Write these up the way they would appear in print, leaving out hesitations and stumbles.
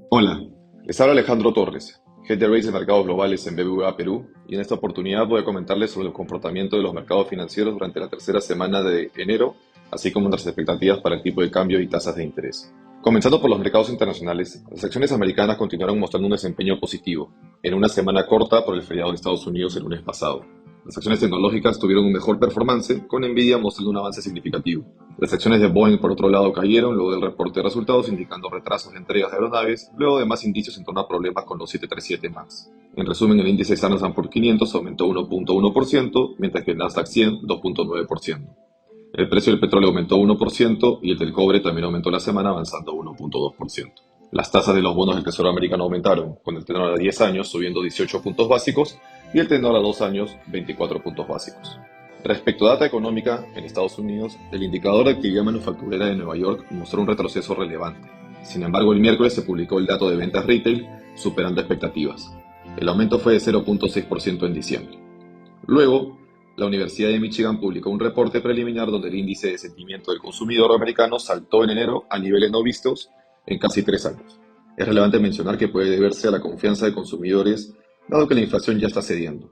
Hola, les habla Alejandro Torres, Head de Rates de Mercados Globales en BBVA Perú, y en esta oportunidad voy a comentarles sobre el comportamiento de los mercados financieros durante la tercera semana de enero, así como nuestras expectativas para el tipo de cambio y tasas de interés. Comenzando por los mercados internacionales, las acciones americanas continuaron mostrando un desempeño positivo, en una semana corta por el feriado de Estados Unidos el lunes pasado. Las acciones tecnológicas tuvieron un mejor performance, con Nvidia mostrando un avance significativo. Las acciones de Boeing, por otro lado, cayeron luego del reporte de resultados indicando retrasos de entregas de aeronaves, luego de más indicios en torno a problemas con los 737 MAX. En resumen, el índice Standard & Poor's 500 aumentó 1.1%, mientras que el Nasdaq 100 2.9%. El precio del petróleo aumentó 1% y el del cobre también aumentó la semana, avanzando 1.2%. Las tasas de los bonos del Tesoro americano aumentaron, con el tenor a 10 años subiendo 18 puntos básicos y el tenor a 2 años 24 puntos básicos. Respecto a data económica, en Estados Unidos, el indicador de actividad manufacturera de Nueva York mostró un retroceso relevante. Sin embargo, el miércoles se publicó el dato de ventas retail, superando expectativas. El aumento fue de 0.6% en diciembre. Luego, la Universidad de Michigan publicó un reporte preliminar donde el índice de sentimiento del consumidor americano saltó en enero a niveles no vistos en casi 3 años. Es relevante mencionar que puede deberse a la confianza de consumidores, dado que la inflación ya está cediendo.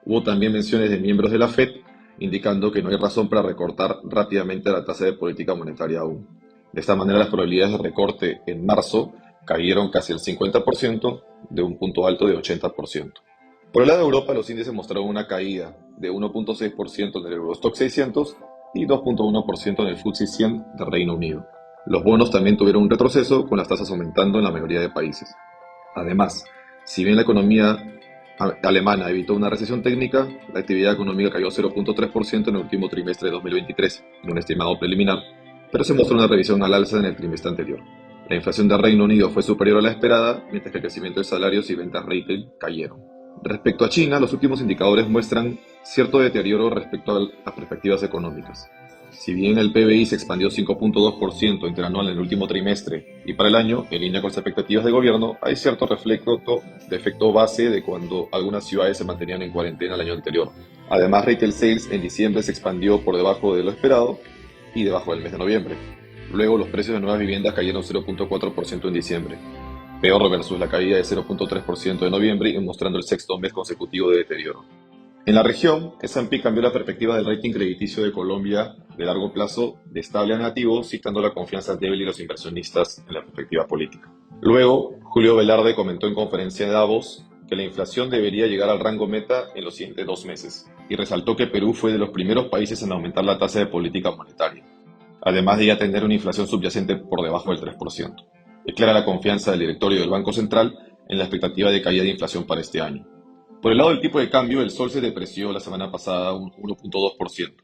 Hubo también menciones de miembros de la Fed, indicando que no hay razón para recortar rápidamente la tasa de política monetaria aún. De esta manera, las probabilidades de recorte en marzo cayeron casi al 50% de un punto alto de 80%. Por el lado de Europa, los índices mostraron una caída de 1.6% en el Eurostoxx 600 y 2.1% en el FTSE 100 del Reino Unido. Los bonos también tuvieron un retroceso, con las tasas aumentando en la mayoría de países. Además, si bien la economía alemana evitó una recesión técnica, la actividad económica cayó 0.3% en el último trimestre de 2023, en un estimado preliminar, pero se mostró una revisión al alza en el trimestre anterior. La inflación del Reino Unido fue superior a la esperada, mientras que el crecimiento de salarios y ventas retail cayeron. Respecto a China, los últimos indicadores muestran cierto deterioro respecto a las perspectivas económicas. Si bien el PBI se expandió 5.2% interanual en el último trimestre y para el año, en línea con las expectativas de gobierno, hay cierto reflejo de efecto base de cuando algunas ciudades se mantenían en cuarentena el año anterior. Además, retail sales en diciembre se expandió por debajo de lo esperado y debajo del mes de noviembre. Luego, los precios de nuevas viviendas cayeron 0.4% en diciembre, peor versus la caída de 0.3% de noviembre y mostrando el sexto mes consecutivo de deterioro. En la región, S&P cambió la perspectiva del rating crediticio de Colombia de largo plazo de estable a negativo, citando la confianza débil de los inversionistas en la perspectiva política. Luego, Julio Velarde comentó en conferencia de Davos que la inflación debería llegar al rango meta en los siguientes 2 meses, y resaltó que Perú fue de los primeros países en aumentar la tasa de política monetaria, además de ya tener una inflación subyacente por debajo del 3%. Declara la confianza del directorio del Banco Central en la expectativa de caída de inflación para este año. Por el lado del tipo de cambio, el sol se depreció la semana pasada un 1.2%,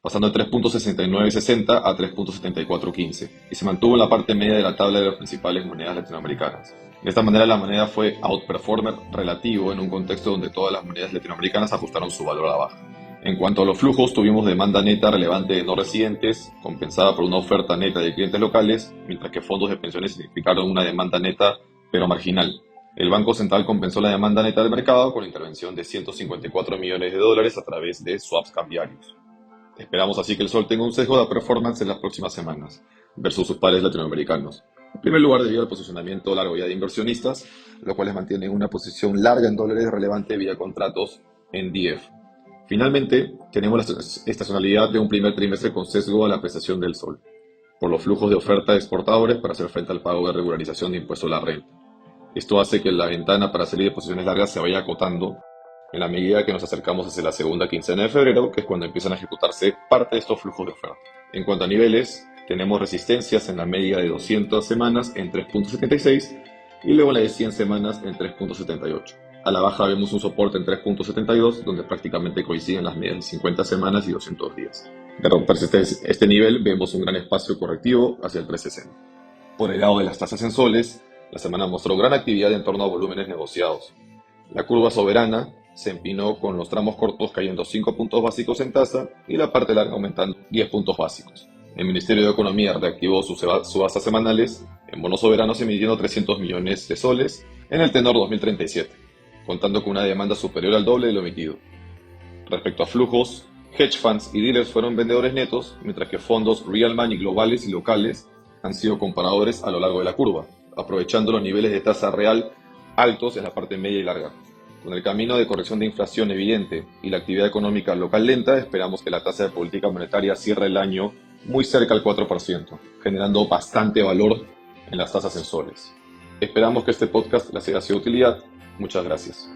pasando de 3.6960 a 3.7415, y se mantuvo en la parte media de la tabla de las principales monedas latinoamericanas. De esta manera, la moneda fue outperformer relativo en un contexto donde todas las monedas latinoamericanas ajustaron su valor a la baja. En cuanto a los flujos, tuvimos demanda neta relevante de no residentes, compensada por una oferta neta de clientes locales, mientras que fondos de pensiones significaron una demanda neta, pero marginal. El Banco Central compensó la demanda neta del mercado con la intervención de $154 millones a través de swaps cambiarios. Esperamos así que el sol tenga un sesgo de performance en las próximas semanas, versus sus pares latinoamericanos. En primer lugar, debido al posicionamiento largo ya de inversionistas, los cuales mantienen una posición larga en dólares relevante vía contratos en DF. Finalmente, tenemos la estacionalidad de un primer trimestre con sesgo a la apreciación del sol, por los flujos de oferta de exportadores para hacer frente al pago de regularización de impuesto a la renta. Esto hace que la ventana para salir de posiciones largas se vaya acotando en la medida que nos acercamos hacia la segunda quincena de febrero, que es cuando empiezan a ejecutarse parte de estos flujos de oferta. En cuanto a niveles, tenemos resistencias en la media de 200 semanas en 3.76 y luego en la de 100 semanas en 3.78. A la baja vemos un soporte en 3.72, donde prácticamente coinciden las medias de 50 semanas y 200 días. De romperse este nivel, vemos un gran espacio correctivo hacia el 360. Por el lado de las tasas en soles, la semana mostró gran actividad en torno a volúmenes negociados. La curva soberana se empinó con los tramos cortos cayendo 5 puntos básicos en tasa y la parte larga aumentando 10 puntos básicos. El Ministerio de Economía reactivó sus subastas semanales en bonos soberanos emitiendo 300 millones de soles en el tenor 2037, contando con una demanda superior al doble de lo emitido. Respecto a flujos, hedge funds y dealers fueron vendedores netos, mientras que fondos real money globales y locales han sido comparadores a lo largo de la curva, aprovechando los niveles de tasa real altos en la parte media y larga. Con el camino de corrección de inflación evidente y la actividad económica local lenta, esperamos que la tasa de política monetaria cierre el año muy cerca al 4%, generando bastante valor en las tasas en soles. Esperamos que este podcast les haya sido de utilidad. Muchas gracias.